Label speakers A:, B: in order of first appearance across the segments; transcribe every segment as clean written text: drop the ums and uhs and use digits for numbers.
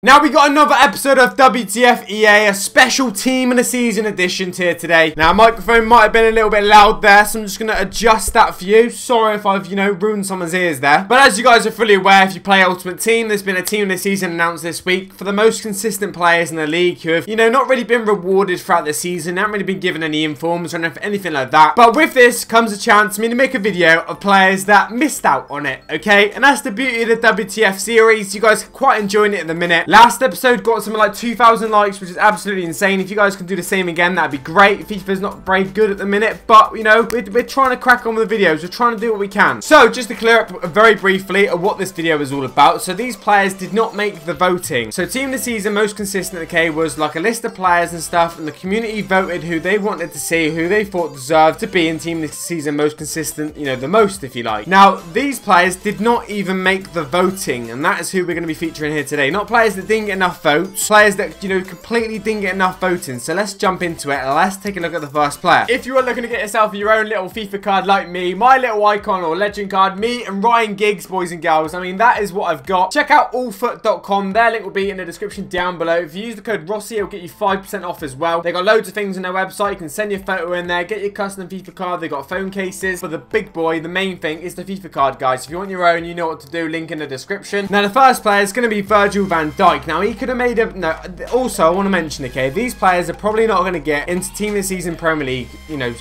A: Now we got another episode of WTF EA, a special team and a season edition here today. Now microphone might have been a little bit loud there, so I'm just going to adjust that for you. Sorry if I've, ruined someone's ears there. But as you guys are fully aware, if you play Ultimate Team, there's been a team of the season announced this week for the most consistent players in the league who have, not really been rewarded throughout the season, haven't really been given any informs or anything like that. But with this comes a chance for me to make a video of players that missed out on it, okay? And that's the beauty of the WTF series. You guys are quite enjoying it at the minute. Last episode got something like 2,000 likes, which is absolutely insane. If you guys can do the same again, that'd be great. FIFA's not very good at the minute, but, we're trying to crack on with the videos. We're trying to do what we can. So, just to clear up very briefly of what this video is all about. So, these players did not make the voting. So, team of the season most consistent, okay, was like a list of players and stuff, and the community voted who they wanted to see, who they thought deserved to be in team of the season most consistent, the most, if you like. Now, these players did not even make the voting, and that is who we're going to be featuring here today. Not players that didn't get enough votes, players that, completely didn't get enough voting. So let's jump into it and let's take a look at the first player. If you are looking to get yourself your own little FIFA card like me, my little icon or legend card, me and Ryan Giggs, boys and girls, that is what I've got. Check out allfoot.com. Their link will be in the description down below. If you use the code Rossi, it'll get you 5% off as well. They got loads of things on their website. You can send your photo in there, get your custom FIFA card. They got phone cases. But the big boy, the main thing is the FIFA card, guys. If you want your own, you know what to do. Link in the description. Now, the first player is going to be Virgil van Dijk. Now, he could have made a... No, also, I want to mention, okay, these players are probably not going to get into Team of the Season Premier League,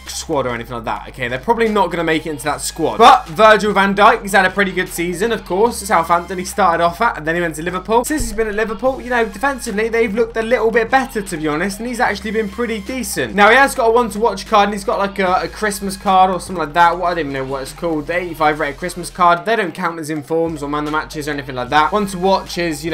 A: squad or anything like that, okay? They're probably not going to make it into that squad. But Virgil van Dijk, he's had a pretty good season, of course. Southampton he started off at, and then he went to Liverpool. Since he's been at Liverpool, defensively, they've looked a little bit better, to be honest, and he's actually been pretty decent. Now, he has got a one-to-watch card, and he's got like a Christmas card or something like that. I don't even know what it's called. The 85 rated Christmas card. They don't count as informs or man of the matches or anything like that. One-to-watch is,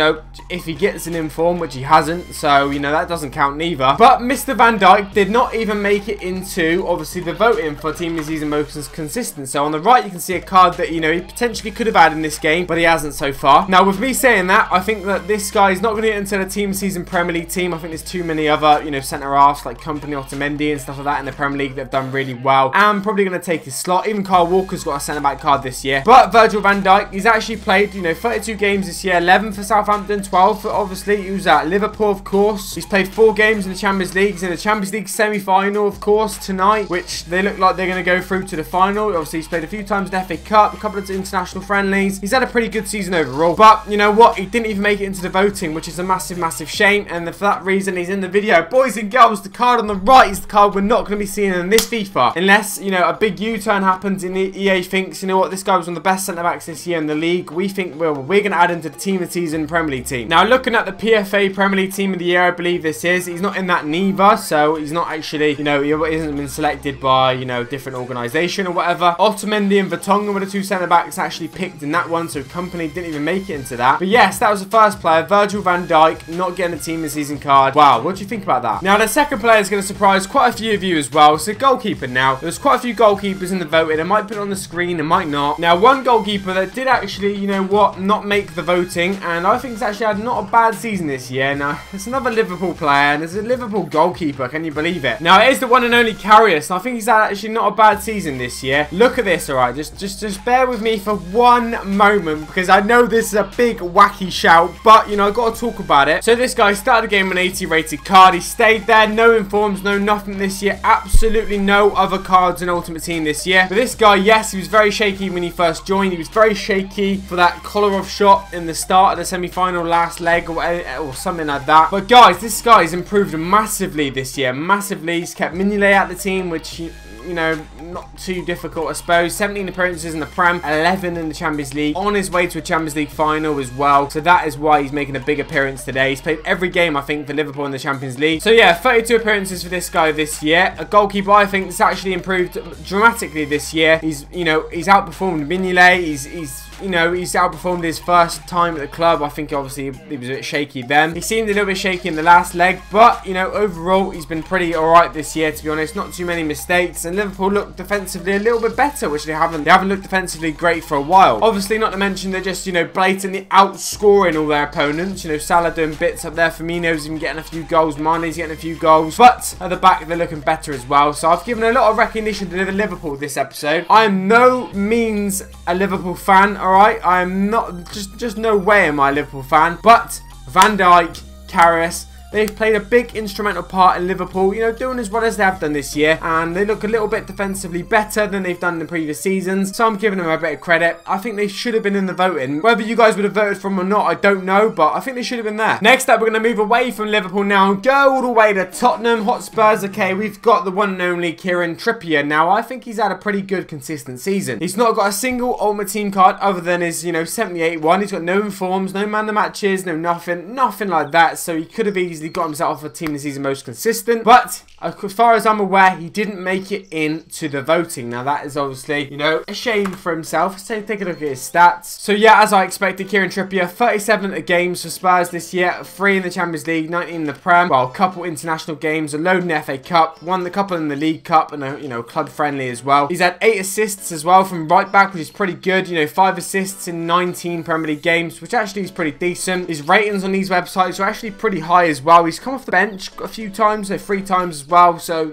A: if he gets an inform, which he hasn't, so, that doesn't count neither. But Mr. Van Dijk did not even make it into, obviously, the voting for Team of the Season most consistent. So, on the right, you can see a card that, he potentially could have had in this game, but he hasn't so far. Now, with me saying that, I think that this guy is not going to get into the Team of the Season Premier League team. I think there's too many other, centre-halves, like Company, Otamendi, and stuff like that in the Premier League that have done really well. I'm probably going to take his slot. Even Kyle Walker's got a centre-back card this year. But Virgil van Dijk, he's actually played, 32 games this year, 11 for Southampton, 12 for, obviously, he was at Liverpool, of course. He's played 4 games in the Champions League. He's in the Champions League semi-final, of course, tonight, which they look like they're going to go through to the final. Obviously, he's played a few times in the FA Cup, a couple of international friendlies. He's had a pretty good season overall. But, you know what? He didn't even make it into the voting, which is a massive, massive shame. And for that reason, he's in the video. Boys and girls, the card on the right is the card we're not going to be seeing in this FIFA. Unless, a big U-turn happens and EA thinks, this guy was one of the best centre-backs this year in the league. We think, we're going to add him to the Team of the Season Premier League team. Now, looking at the PFA Premier League Team of the Year, I believe this is. He's not in that neither, so he's not actually, he hasn't been selected by, different organisation or whatever. Otamendi and Vertonghen were the 2 centre-backs actually picked in that one, so Company didn't even make it into that. But yes, that was the first player, Virgil van Dijk, not getting a Team of the Season card. Wow, what do you think about that? Now, the second player is going to surprise quite a few of you as well. So, goalkeeper now. There's quite a few goalkeepers in the voting. I might put it on the screen, I might not. Now, one goalkeeper that did actually, not make the voting, and I think it's actually had not a bad season this year. Now, it's another Liverpool player, and there's a Liverpool goalkeeper. Can you believe it? Now, it is the one and only Karius, and I think he's had actually not a bad season this year. Look at this, alright? Just bear with me for one moment, because I know this is a big wacky shout, but, I've got to talk about it. So, this guy started the game with an 80 rated card. He stayed there, no informs, no nothing this year. Absolutely no other cards in Ultimate Team this year. But this guy, yes, he was very shaky when he first joined. He was very shaky for that Kolarov shot in the start of the semi-final last leg or something like that. But guys, this guy's improved massively this year. Massively. He's kept Mignolet out the team, which, not too difficult, I suppose. 17 appearances in the Prem, 11 in the Champions League. On his way to a Champions League final as well. So that is why he's making a big appearance today. He's played every game, I think, for Liverpool in the Champions League. So yeah, 32 appearances for this guy this year. A goalkeeper, I think, has actually improved dramatically this year. He's, he's outperformed Mignolet. He's outperformed his first time at the club. I think, obviously, he was a bit shaky then. He seemed a little bit shaky in the last leg, but, overall, he's been pretty alright this year, to be honest. Not too many mistakes, and Liverpool look defensively a little bit better, which they haven't looked defensively great for a while. Obviously, not to mention they're just, blatantly outscoring all their opponents. Salah doing bits up there. Firmino's even getting a few goals. Mane's getting a few goals, but at the back, they're looking better as well. So I've given a lot of recognition to Liverpool this episode. I am no means a Liverpool fan, alright? I am not, just no way am I a Liverpool fan, but Van Dijk, Karius. They've played a big instrumental part in Liverpool, you know, doing as well as they have done this year. And they look a little bit defensively better than they've done in the previous seasons. So I'm giving them a bit of credit. I think they should have been in the voting. Whether you guys would have voted for them or not, I don't know. But I think they should have been there. Next up, we're going to move away from Liverpool now and go all the way to Tottenham Hotspurs. Okay, we've got the one and only Kieran Trippier. Now, I think he's had a pretty good, consistent season. He's not got a single Ultimate Team card other than his, you know, 78 one. He's got no informs, no man of the matches, no nothing like that. So he could have easily got himself a team this season most consistent, but as far as I'm aware, he didn't make it into the voting. Now that is obviously, you know, a shame for himself. So take a look at his stats. So yeah, as I expected, Kieran Trippier, 37 games for Spurs this year, 3 in the Champions League, 19 in the Prem, well, a couple international games, a load in the FA Cup, won the couple in the League Cup, and a, you know, club friendly as well. He's had 8 assists as well from right back, which is pretty good. You know, 5 assists in 19 Premier League games, which actually is pretty decent. His ratings on these websites are actually pretty high as well. He's come off the bench a few times, so 3 times as well, so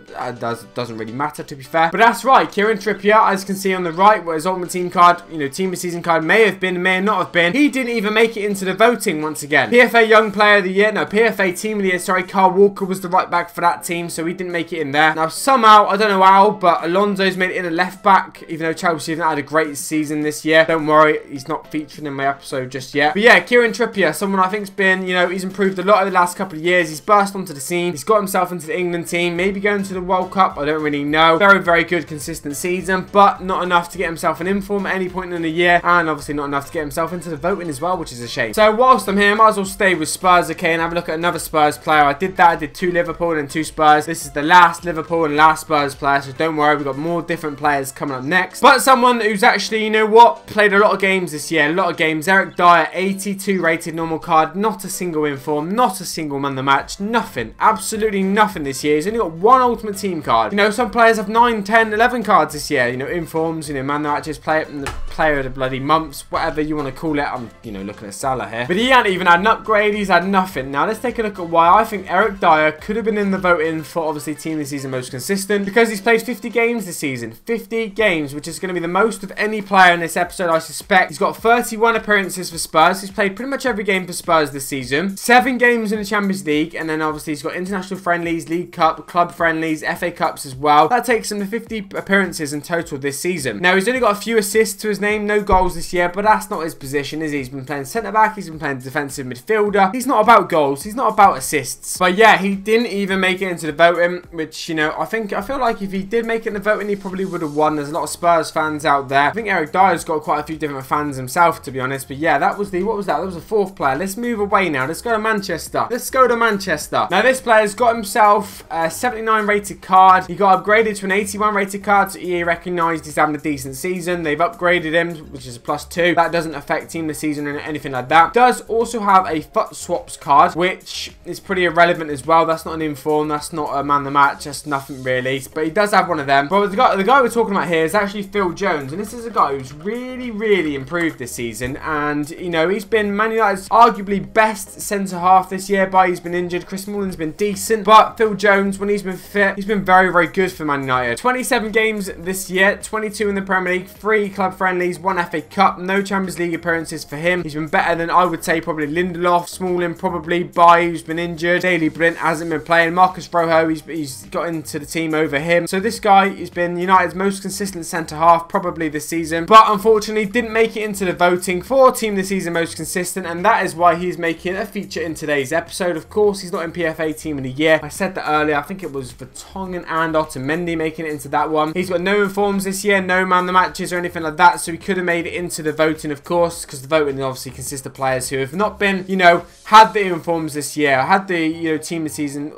A: doesn't really matter, to be fair. But that's right, Kieran Trippier, as you can see on the right, what his Ultimate Team card, you know, Team of the Season card may have been, may not have been. He didn't even make it into the voting once again. PFA Young Player of the Year, no, PFA Team of the Year, sorry, Kyle Walker was the right back for that team, so he didn't make it in there. Now, somehow, I don't know how, but Alonso's made it in a left back, even though Chelsea haven't had a great season this year. Don't worry, he's not featured in my episode just yet. But yeah, Kieran Trippier, someone I think's been, you know, he's improved a lot over the last couple of years. He's burst onto the scene. He's got himself into the England team, maybe going to the World Cup, I don't really know. Very, very good, consistent season, but not enough to get himself an inform at any point in the year, and obviously not enough to get himself into the voting as well, which is a shame. So whilst I'm here, I might as well stay with Spurs, okay, and have a look at another Spurs player. I did that, I did 2 Liverpool and 2 Spurs. This is the last Liverpool and last Spurs player, so don't worry, we've got more different players coming up next. But someone who's actually, you know what, played a lot of games this year, a lot of games. Eric Dyer, 82 rated normal card, not a single inform, not a single man of the match, nothing, absolutely nothing this year. He's only got 1 Ultimate Team card. You know, some players have 9, 10, 11 cards this year. You know, informs, you know, man of the matches, player of the bloody months, whatever you want to call it. I'm, you know, looking at Salah here. But he hasn't even had an upgrade. He's had nothing. Now, let's take a look at why I think Eric Dyer could have been in the voting for, obviously, Team of the Season most consistent. Because he's played 50 games this season. 50 games, which is going to be the most of any player in this episode, I suspect. He's got 31 appearances for Spurs. He's played pretty much every game for Spurs this season. 7 games in the Champions League. And then, obviously, he's got international friendlies, League Cup, club friendlies, FA Cups as well. That takes him to 50 appearances in total this season. Now, he's only got a few assists to his name, no goals this year, but that's not his position, is he? He's been playing centre-back, he's been playing defensive midfielder. He's not about goals, he's not about assists. But yeah, he didn't even make it into the voting, which, you know, I feel like if he did make it in the voting, he probably would have won. There's a lot of Spurs fans out there. I think Eric Dyer's got quite a few different fans himself, to be honest. But yeah, that was the, what was that? That was the 4th player. Let's move away now. Let's go to Manchester. Let's go to Manchester. Now, this player's got himself a 79 rated card. He got upgraded to an 81 rated card, so EA recognised he's having a decent season. They've upgraded him, which is a +2. That doesn't affect Team of the Season or anything like that. Does also have a foot swaps card, which is pretty irrelevant as well. That's not an inform, that's not a man of the match, that's nothing really. But he does have one of them. But the guy we're talking about here is actually Phil Jones, and this is a guy who's really, really improved this season. And, you know, he's been Man United's arguably best centre-half this year, but he's been injured. Chris Smallin's been decent, but Phil Jones, when he's been fit, he's been very, very good for Man United. 27 games this year, 22 in the Premier League, 3 club friendlies, 1 FA Cup, no Champions League appearances for him. He's been better than, I would say, probably Lindelof, Smalling, probably Bailly, who's been injured. Daley Blind hasn't been playing. Marcus Rojo, he's got into the team over him. So this guy has been United's most consistent centre-half, probably this season. But unfortunately, didn't make it into the voting for Team of the Season most consistent, and that is why he's making a feature in today's episode. Of course, he's not in PFA Team of the Year. I said that earlier. I think it was Vertonghen and Otamendi making it into that one. He's got no informs this year, no man the matches or anything like that, so he could have made it into the voting, of course, because the voting obviously consists of players who have not been, you know, had the informs this year, had the, you know, Team of the Season,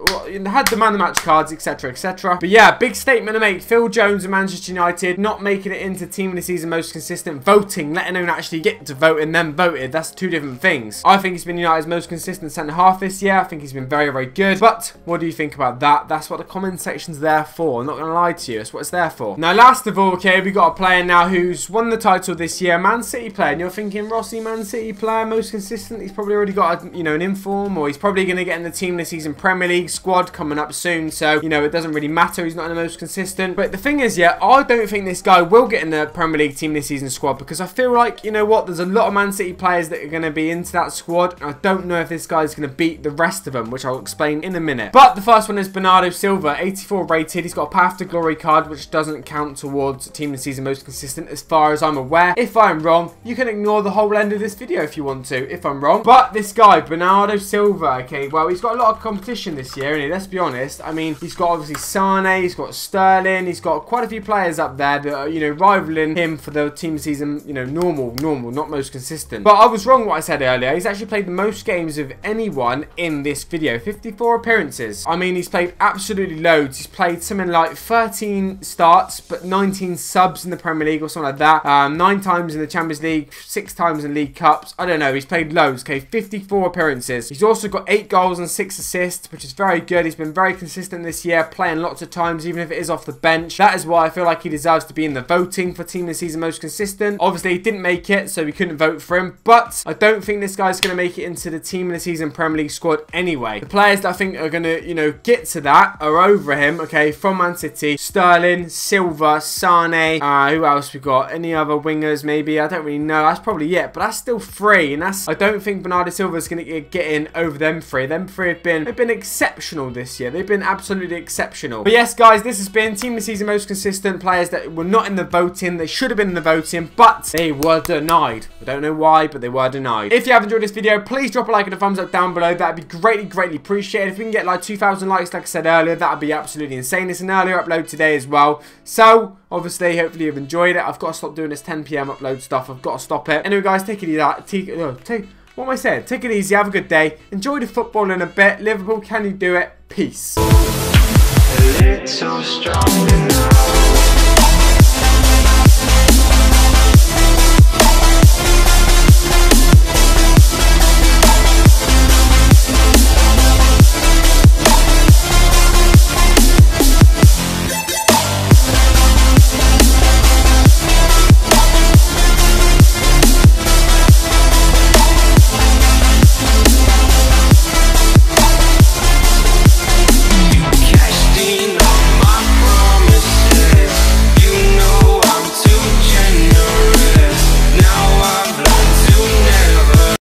A: had the man the match cards, etc, etc. But yeah, big statement to make. Phil Jones of Manchester United not making it into Team of the Season most consistent. Voting, letting him actually get to vote and then voted. That's 2 different things. I think he's been United's most consistent centre-half this year. I think he's been very, very good. But what do you think about that? That's what the comment section's there for. I'm not going to lie to you. That's what it's there for. Now, last of all, okay, we got a player now who's won the title this year, Man City player. And you're thinking, Rossi, Man City player, most consistent. He's probably already got, an inform, or he's probably going to get in the team this season Premier League squad coming up soon. So, it doesn't really matter. He's not in the most consistent. But the thing is, yeah, I don't think this guy will get in the Premier League team this season squad, because I feel like, you know what, there's a lot of Man City players that are going to be into that squad. And I don't know if this guy's going to beat the rest of them, which I'll explain in a minute. But the first one is Bernardo Silva, 84 rated. He's got a Path to Glory card, which doesn't count towards team this season most consistent as far as I'm aware. If I'm wrong, you can ignore the whole end of this video if you want to, if I'm wrong. But this guy, Bernardo Silva, okay, well, he's got a lot of competition this year, and let's be honest. I mean, he's got obviously Sane, he's got Sterling, he's got quite a few players up there that are, rivaling him for the team season, normal, not most consistent. But I was wrong what I said earlier. He's actually played the most games of anyone in this video, 54 appearances. I mean, he's played absolutely loads. He's played something like 13 starts, but 19 subs in the Premier League or something like that. 9 times in the Champions League, 6 times in League Cups. I don't know. He's played loads, okay? 54 appearances. He's also got 8 goals and 6 assists, which is very good. He's been very consistent this year, playing lots of times, even if it is off the bench. That is why I feel like he deserves to be in the voting for team this season most consistent. Obviously, he didn't make it, so we couldn't vote for him, but I don't think this guy's going to make it into the team of the season Premier League squad anyway. The players that I think are going to, get to that are over him, okay, from Man City. Sterling, Silva, Sane, who else we got? Any other wingers, maybe? I don't really know. That's probably it, but that's still 3, and I don't think Bernardo Silva is going to get in over them 3. Them 3 have been exceptional this year. They've been absolutely exceptional. But yes, guys, this has been team of the season most consistent players that were not in the voting. They should have been in the voting, but they were denied. I don't know why, but they were denied. If you have enjoyed this video, please drop a like and a thumbs up down below. That'd be greatly appreciated. If we can get like 2,000 likes, like I said earlier, that'd be absolutely insane. It's an earlier upload today as well. So, obviously, hopefully you've enjoyed it. I've got to stop doing this 10 PM upload stuff. I've got to stop it. Anyway, guys, take it easy. What am I saying? Take it easy. Have a good day. Enjoy the football in a bit. Liverpool, can you do it? Peace. A little strong enough.